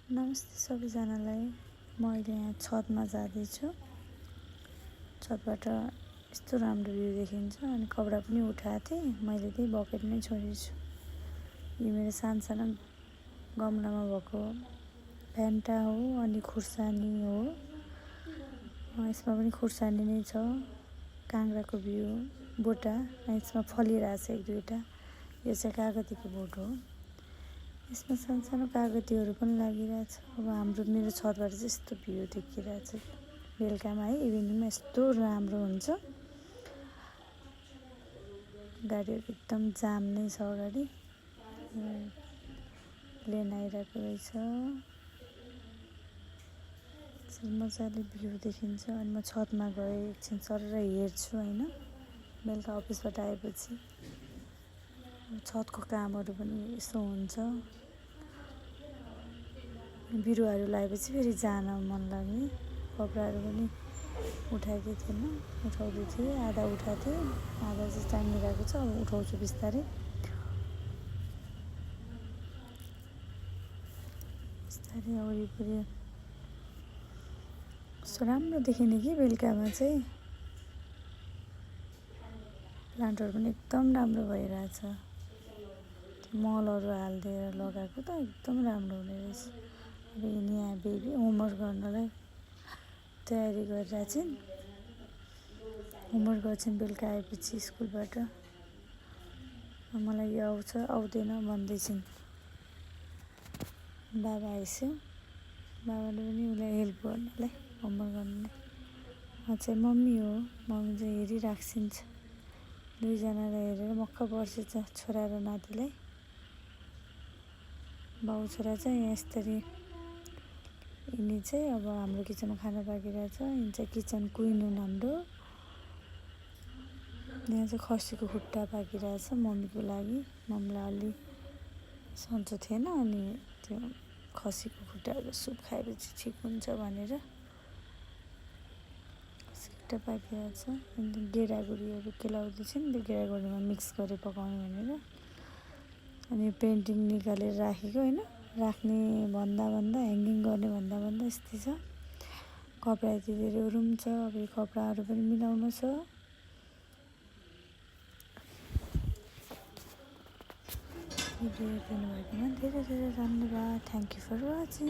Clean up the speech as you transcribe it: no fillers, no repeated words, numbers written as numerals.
नमस्ते सबैजनालाई। म अहिले यहाँ छतमा जाँदैछु। छतबाट यस्तो राम्रो भ्यू देखिन्छ अनि कपडा पनि उठाएको थिएँ। मैले त्यही बकेटमै छोडेछु। यो मेरो सानो गमलामा भएको भ्यान्टा हो अनि खुर्सानी हो। यसमा पनि खुर्सानी नै छ। काँक्राको बिउ बोटा यसमा फलिरहेछ एक दुईवटा। यो चाहिँ कागतीको बोट हो। यसमा सानो कागतीहरू पनि लागिरहेछ। अब मेरो छतबाट चाहिँ यस्तो भ्यू देखिरहेछ बेलुकामा है। इभिनिङमा यस्तो राम्रो हुन्छ। गाडीहरू एकदम जाम नै छ अगाडि। प्लेन आइरहेको रहेछ। मजाले भ्यू देखिन्छ अनि म छतमा गएँ एकछिन सरेर हेर्छु होइन। बेलुका अफिसबाट आएपछि छतको कामहरू पनि यसो हुन्छ। बिरुवाहरू लगाएपछि फेरि जान मन लाग्ने। कपडाहरू पनि उठाएकै थिएन, उठाउँदै थिएँ। आधा उठाएको थिएँ, आधा चाहिँ टाइम मिलाएको छ। अब उठाउँछु बिस्तारै वरिपरि कस्तो राम्रो देखिने कि बेलुकामा चाहिँ। प्लान्टहरू पनि एकदम राम्रो भइरहेछ। मलहरू हालिदिएर लगाएको त एकदम राम्रो हुने रहेछ। अब यहाँ बेबी होमवर्क गर्नलाई तयारी गरिरहेछन्। होमवर्क गर्छन् बेलुका आएपछि स्कुलबाट। मलाई यो आउँछ आउँदैन भन्दैछन्। बाबा आइसक्यो। बाबाले पनि उसलाई हेल्प गर्नलाई होमवर्क गर्नलाई। चाहिँ मम्मी हो। मम्मी चाहिँ हेरिराख्छिन्छ। दुईजनालाई हेरेर मक्क पर्सेछ छोरा र नातिलाई। बाउ छोरा चाहिँ यस्तरी। यिनी चाहिँ अब हाम्रो किचनमा खाना पाकिरहेछ। यिनी चाहिँ किचन क्विन हुन् हाम्रो। यहाँ चाहिँ खसीको खुट्टा पाकिरहेछ मम्मीको लागि। मम्मीलाई अलि सन्चो थिएन अनि त्यो खसीको खुट्टाहरू सुप खाएपछि ठिक हुन्छ भनेर खुट्टा पाकिरहेछ। अन्त गेडागुडीहरू केलाउँदैछन्। त्यो गेडागुडीमा मिक्स गरेर पकाउने भनेर। अनि पेन्टिङ निकालेर राखेको होइन। राख्ने भन्दा ह्याङ्गिङ गर्ने भन्दा यस्तै छ। कपडा यति धेरैहरू पनि छ। अब यो कपडाहरू पनि मिलाउनु छ। भिडियो हेरिदिनु भएकोमा धेरै धेरै धन्यवाद। Thank you for watching.